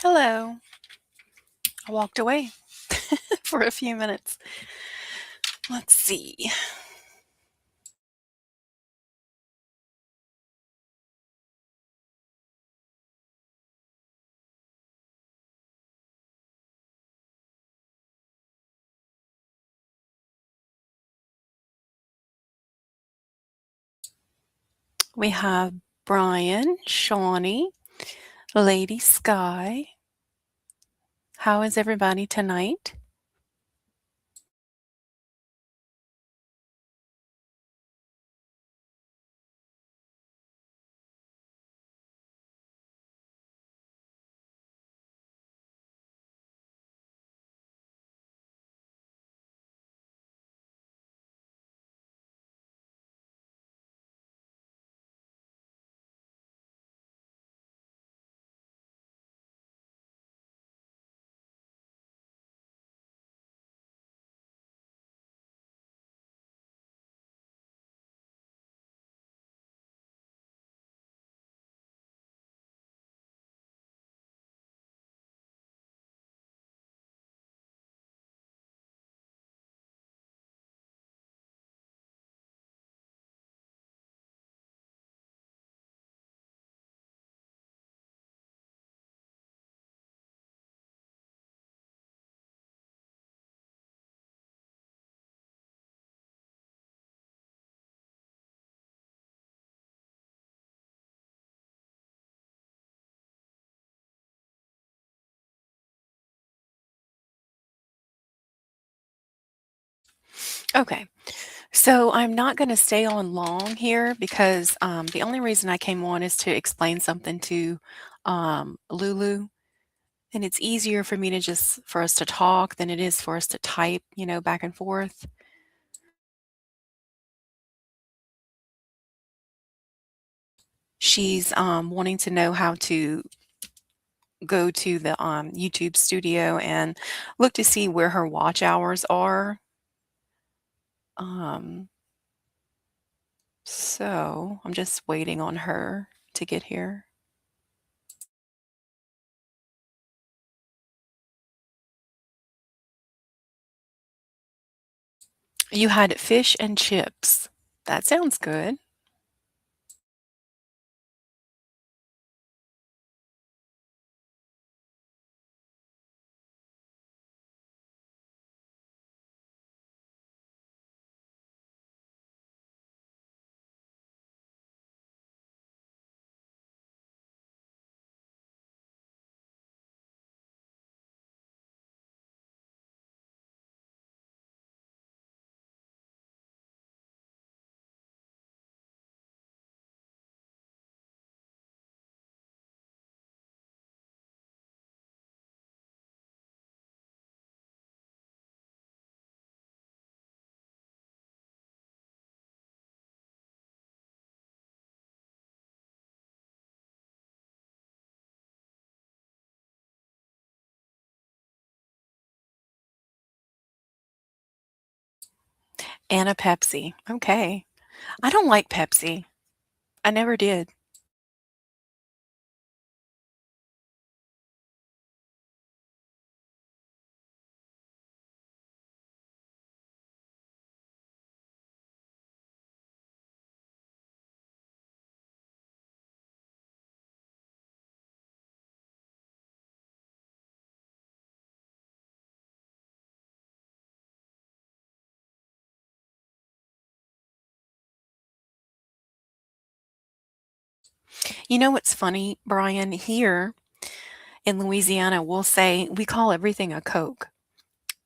Hello. I walked away for a few minutes. Let's see. We have Brian, Shawnee, Lady Sky. How is everybody tonight? Okay, so I'm not going to stay on long here because the only reason I came on is to explain something to Lulu. And it's easier for me to just for us to talk than it is for us to type, back and forth. She's wanting to know how to go to the YouTube studio and look to see where her watch hours are. Um, so I'm just waiting on her to get here. You had fish and chips. That sounds good. And a Pepsi. Okay. I don't like Pepsi. I never did. You know what's funny, Brian? Here in Louisiana, we'll say we call everything a Coke.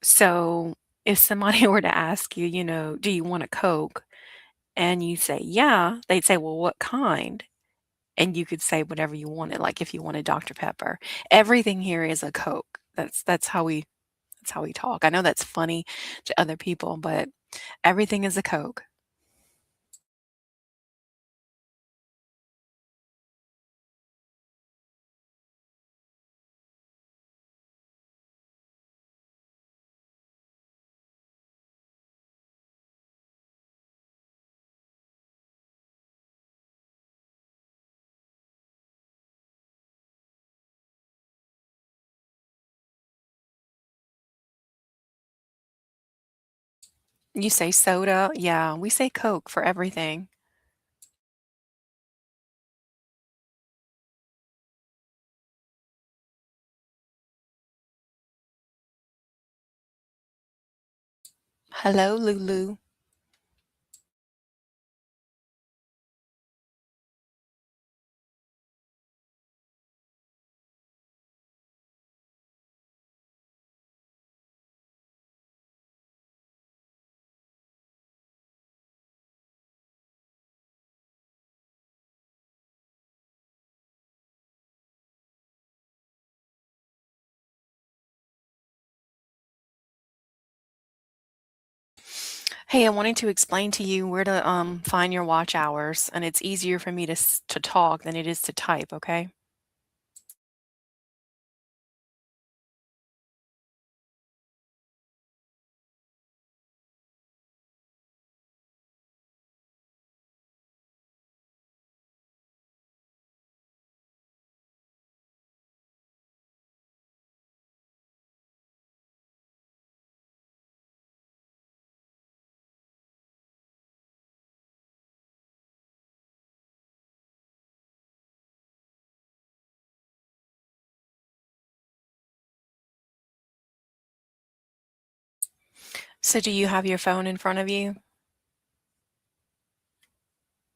So if somebody were to ask you, do you want a Coke? And you say, yeah, they'd say, well, what kind? And you could say whatever you wanted, like if you wanted Dr. Pepper. Everything here is a Coke. That's how we talk. I know that's funny to other people, but everything is a Coke. You say soda? Yeah, we say Coke for everything. Hello, Lulu. Hey, I wanted to explain to you where to find your watch hours, and it's easier for me to talk than it is to type, okay? So do you have your phone in front of you?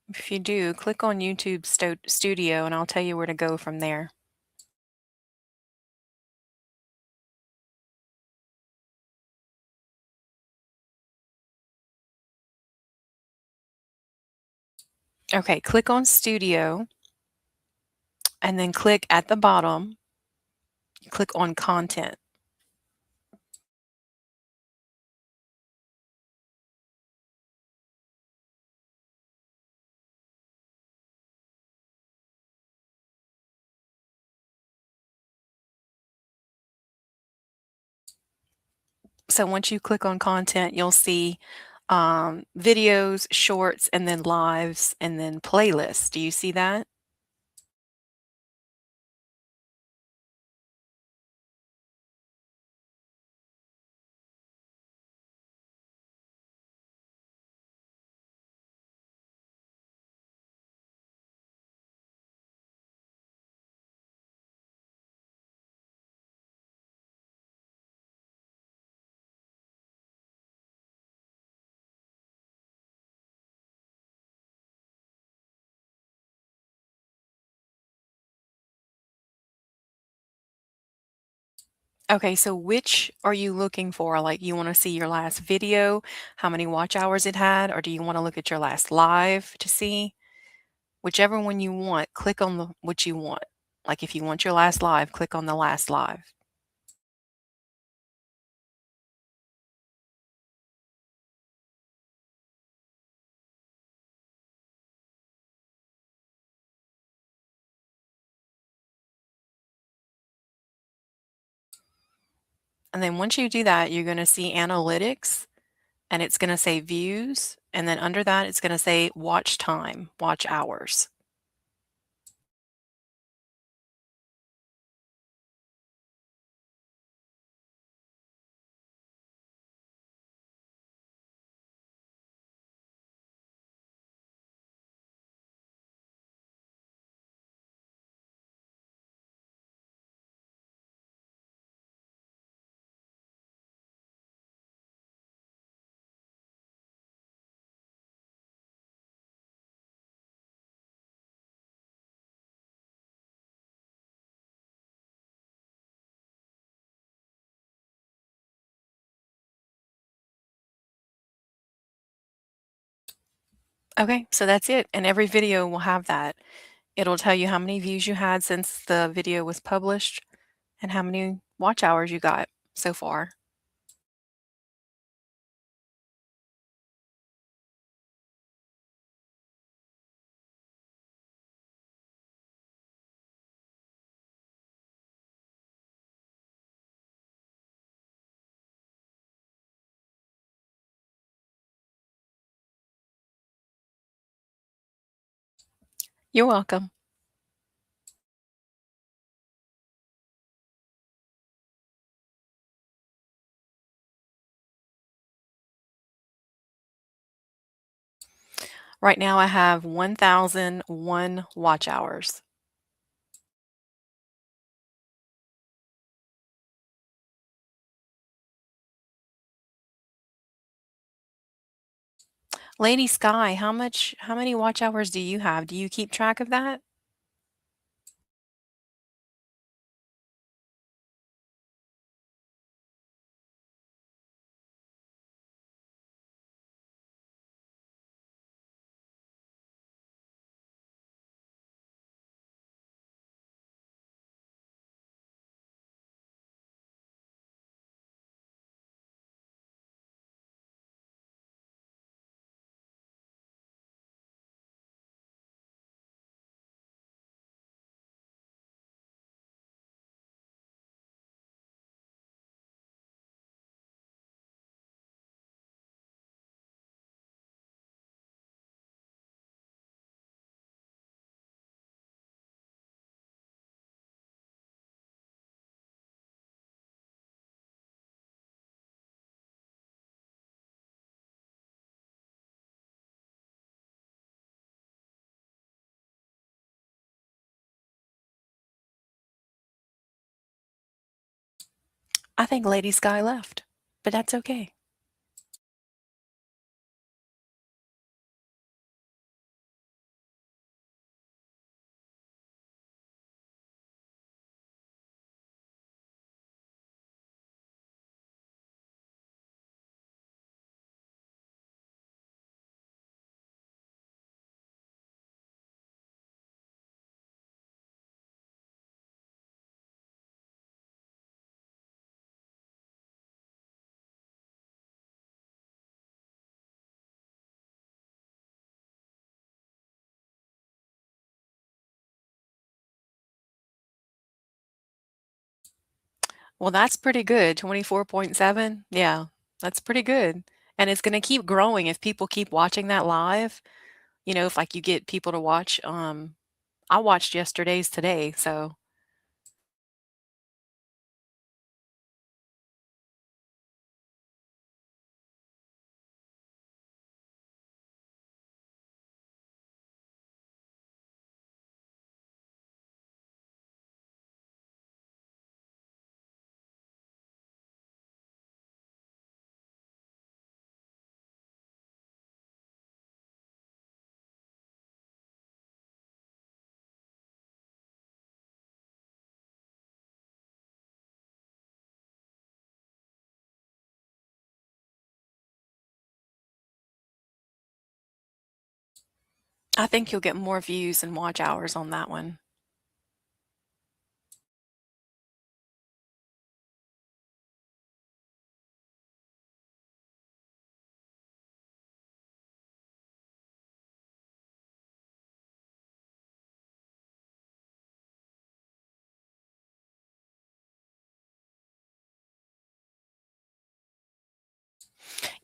If you do, click on YouTube Studio and I'll tell you where to go from there. Okay, click on Studio and then click at the bottom, click on Content. So once you click on Content, you'll see videos, shorts, and then lives, and then playlists. Do you see that? Okay, so which are you looking for? Like, you want to see your last video, how many watch hours it had, or do you want to look at your last live to see? Whichever one you want, click on what you want. Like, if you want your last live, click on the last live. And then once you do that, you're going to see analytics and it's going to say views. And then under that, it's going to say watch time, watch hours. Okay, so that's it. And every video will have that. It'll tell you how many views you had since the video was published and how many watch hours you got so far. You're welcome. Right now I have 1,001 watch hours. Lady Sky, how many watch hours do you have? Do you keep track of that? I think Lady Sky left, but that's okay. Well, that's pretty good. 24.7. Yeah, that's pretty good. And it's gonna keep growing if people keep watching that live. You know, if like you get people to watch, I watched yesterday's today, so I think you'll get more views and watch hours on that one.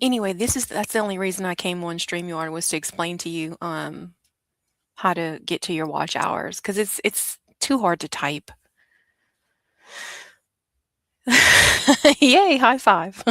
Anyway, that's the only reason I came on StreamYard was to explain to you, how to get to your watch hours because it's too hard to type. Yay, high five.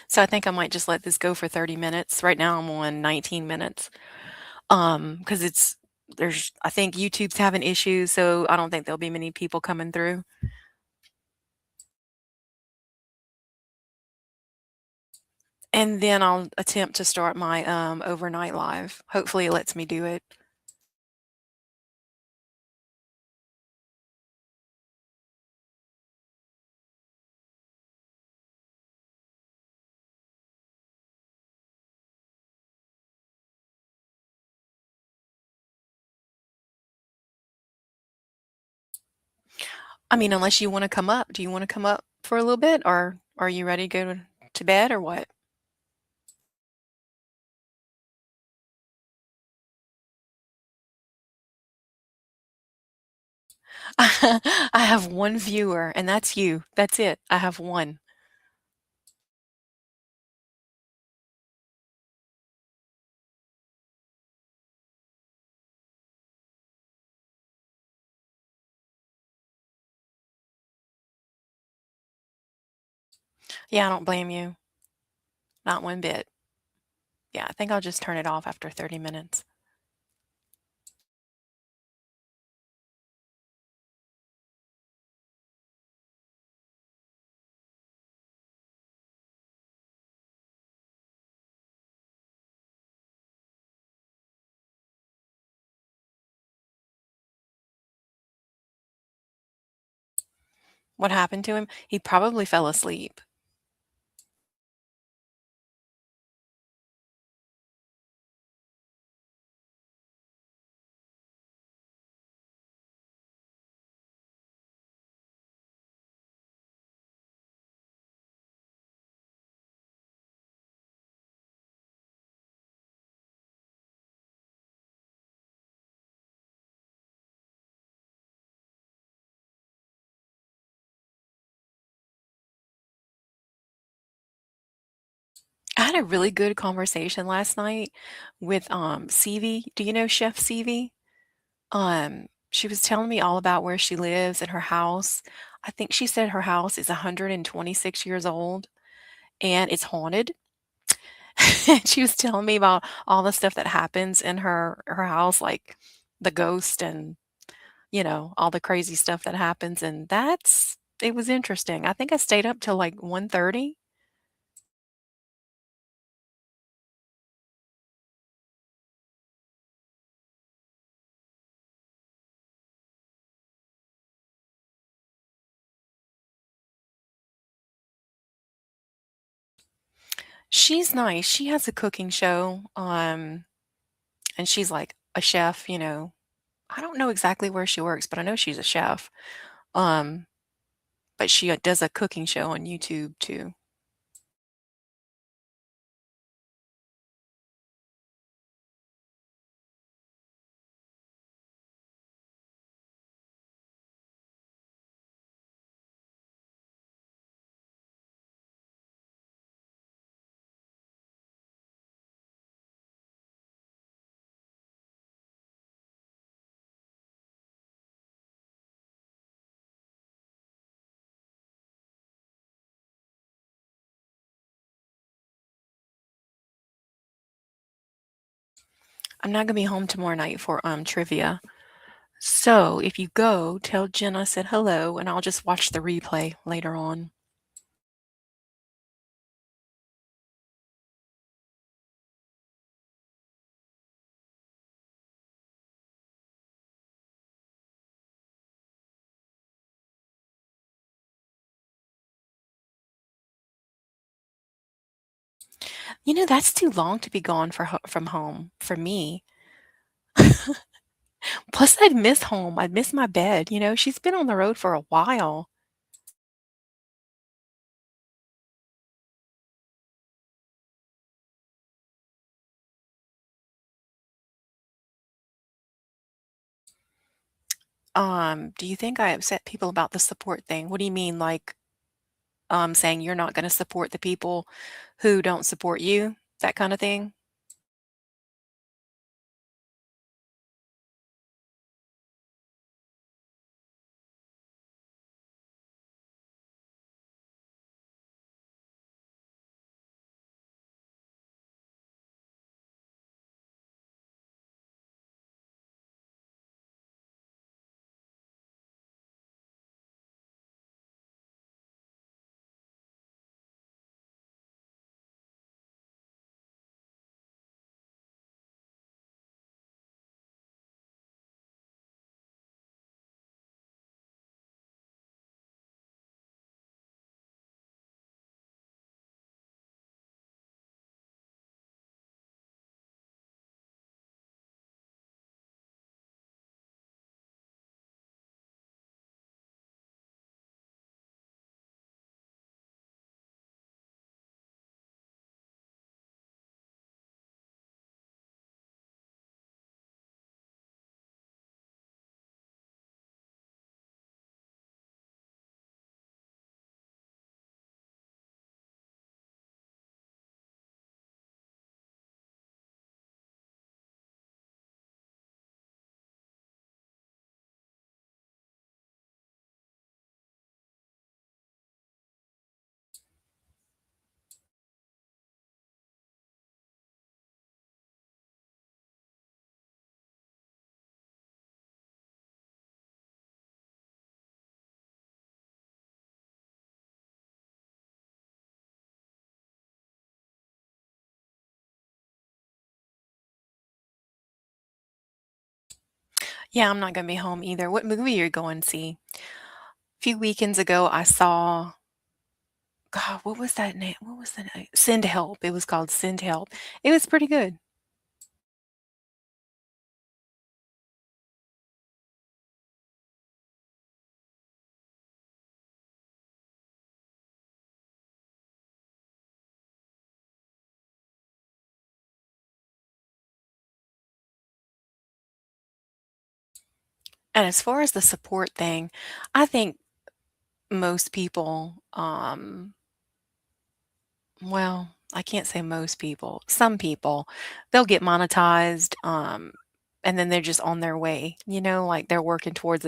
So I think I might just let this go for 30 minutes. Right now I'm on 19 minutes. Because I think YouTube's having issues, so I don't think there'll be many people coming through. And then I'll attempt to start my overnight live. Hopefully it lets me do it. I mean, unless you want to come up. Do you want to come up for a little bit or Are you ready to go to bed or what? I have 1 viewer, and that's you. That's it. I have 1. Yeah, I don't blame you. Not one bit. Yeah, I think I'll just turn it off after 30 minutes. What happened to him? He probably fell asleep. I had a really good conversation last night with, Cv. Do you know Chef Cv? She was telling me all about where she lives and her house. I think she said her house is 126 years old and it's haunted. And she was telling me about all the stuff that happens in her house, like the ghost and, all the crazy stuff that happens, and it was interesting. I think I stayed up till, like, 1:30. She's nice. She has a cooking show, and she's, like, a chef. I don't know exactly where she works, but I know she's a chef. Um, but she, does a cooking show on YouTube too. I'm not gonna be home tomorrow night for, trivia. So, if you go, tell Jen I said hello, and I'll just watch the replay later on. That's too long to be gone from home for me. Plus, I'd miss home. I'd miss my bed. She's been on the road for a while. Do you think I upset people about the support thing? What do you mean, like, saying you're not gonna support the people who don't support you? That kind of thing? Yeah, I'm not gonna be home either. What movie are you going to see? A few weekends ago, I saw God, what was that name? What was the name? Send Help. It was called Send Help. It was pretty good. And as far as the support thing, I think most people, well, I can't say most people, some people, they'll get monetized, and then they're just on their way, like they're working towards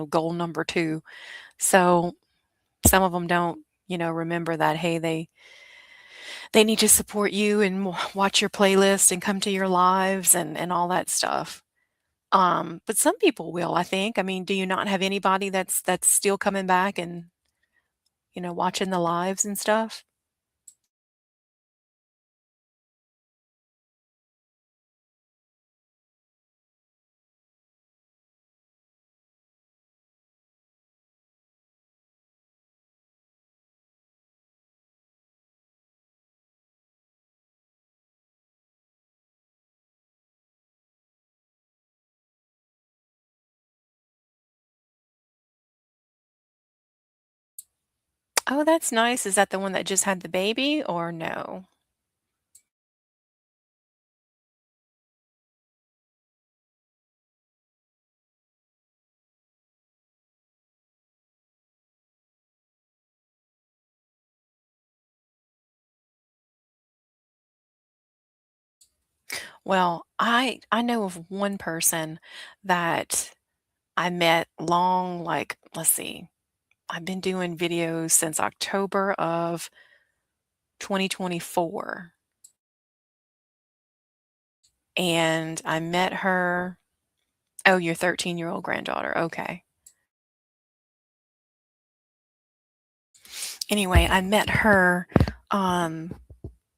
goal number 2. So some of them don't, remember that, hey, they need to support you and watch your playlist and come to your lives and all that stuff. But some people will, I think. I mean, do you not have anybody that's still coming back and, watching the lives and stuff? Oh, that's nice. Is that the one that just had the baby or no? Well, I know of one person that I met like, let's see, I've been doing videos since October of 2024, and I met her. Oh, your 13-year-old granddaughter. Okay. Anyway, I met her um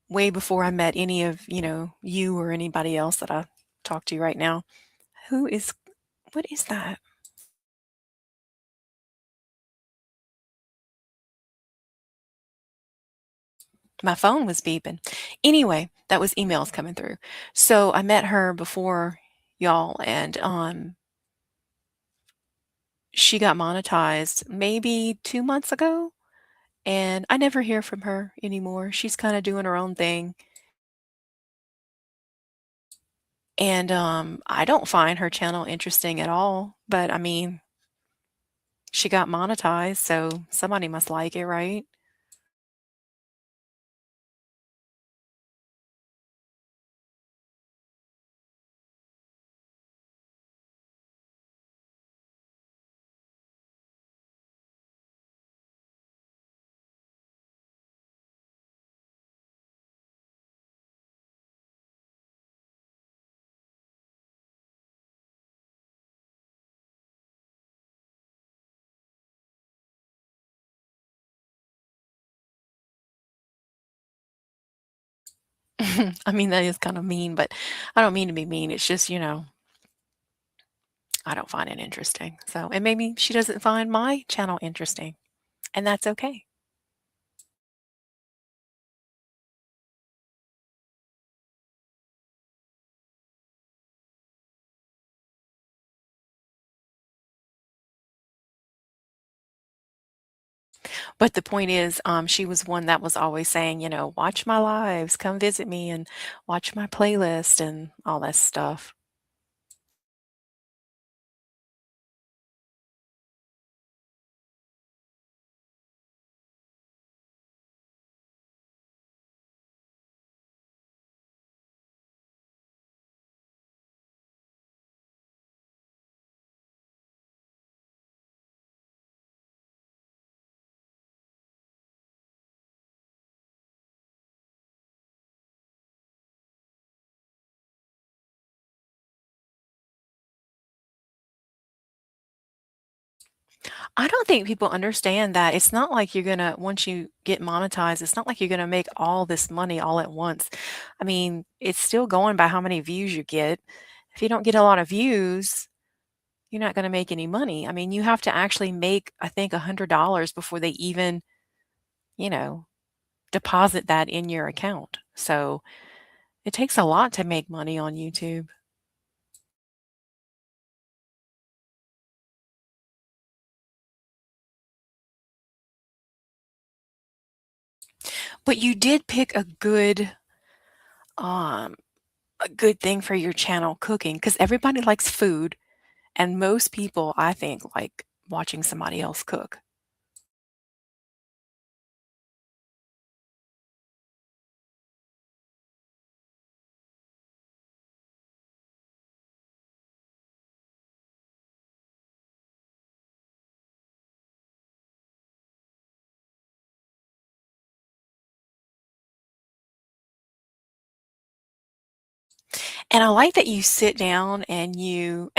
way before I met any of, you or anybody else that I talk to right now. Who is what is that? My phone was beeping. Anyway, that was emails coming through. So I met her before y'all, and she got monetized maybe 2 months ago, and I never hear from her anymore. She's kind of doing her own thing. And I don't find her channel interesting at all. But I mean, she got monetized, so somebody must like it, right? I mean, that is kind of mean, but I don't mean to be mean. It's just, I don't find it interesting. So, and maybe she doesn't find my channel interesting, and that's okay. But the point is, she was one that was always saying, watch my lives, come visit me and watch my playlist and all that stuff. I don't think people understand that it's not like you're gonna once you get monetized, it's not like you're gonna make all this money all at once. I mean, it's still going by how many views you get. If you don't get a lot of views, you're not gonna make any money. I mean, you have to actually make, I think, $100 before they even, you know, deposit that in your account. So, it takes a lot to make money on YouTube. But you did pick um, a good thing for your channel, cooking, because everybody likes food, and most people, I think, like watching somebody else cook. And I like that you sit down and you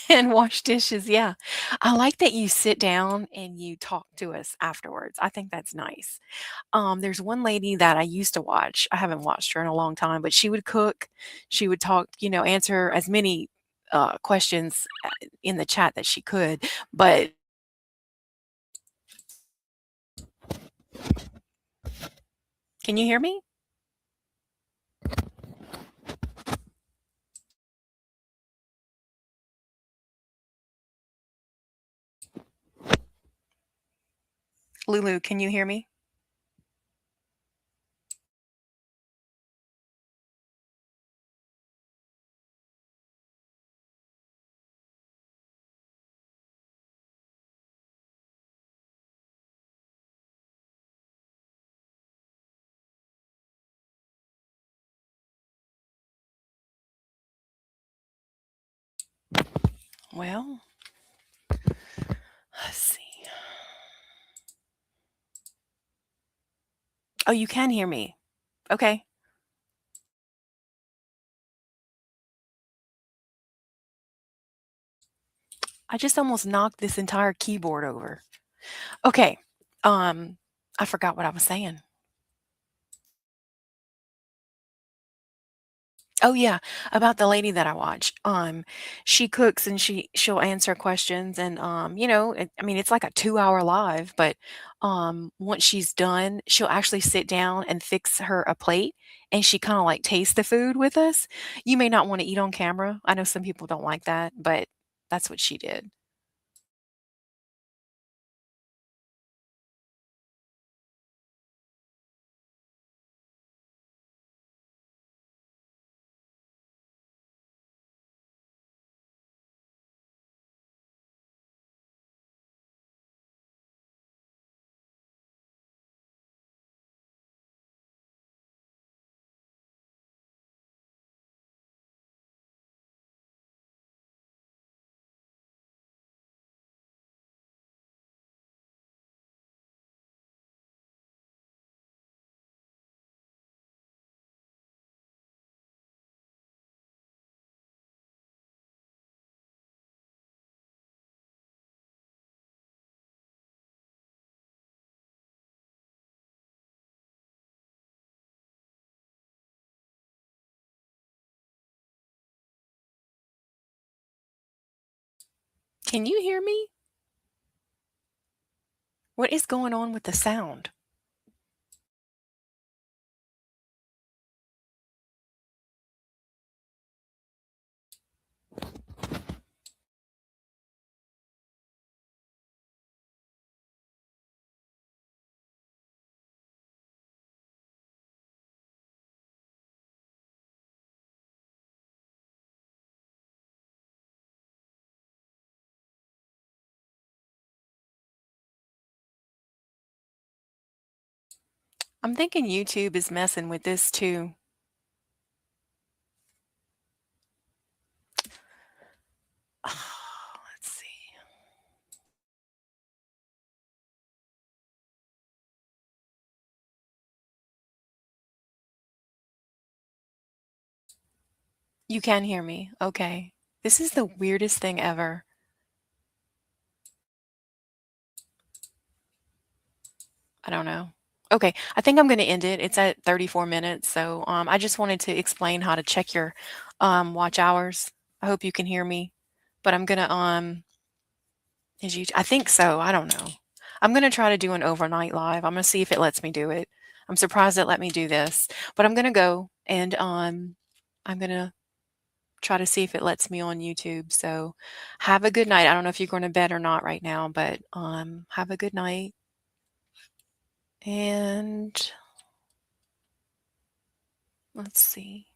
and wash dishes, yeah. I like that you sit down and you talk to us afterwards. I think that's nice. There's one lady that I used to watch. I haven't watched her in a long time, but she would cook, she would talk, answer as many questions in the chat that she could. But can you hear me? Lulu, can you hear me? Well, let's see. Oh, you can hear me. Okay. I just almost knocked this entire keyboard over. Okay. Um, I forgot what I was saying. Oh yeah, about the lady that I watch. She cooks and she'll answer questions and I mean it's like a 2-hour live, but once she's done, she'll actually sit down and fix her a plate and she kind of like tastes the food with us. You may not want to eat on camera. I know some people don't like that, but that's what she did. Can you hear me? What is going on with the sound? I'm thinking YouTube is messing with this too. Let's see. You can hear me. Okay. This is the weirdest thing ever. I don't know. Okay, I think I'm gonna end it. It's at 34 minutes, so, I just wanted to explain how to check your, watch hours. I hope you can hear me. but I'm gonna, is you I think so, I don't know. I'm gonna try to do an overnight live. I'm gonna see if it lets me do it. I'm surprised it let me do this, but I'm gonna go and, I'm gonna try to see if it lets me on YouTube. So have a good night. I don't know if you're going to bed or not right now, but have a good night. And let's see.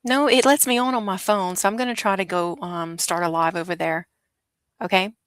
No, it lets me on my phone, so I'm going to try to go start a live over there. Okay.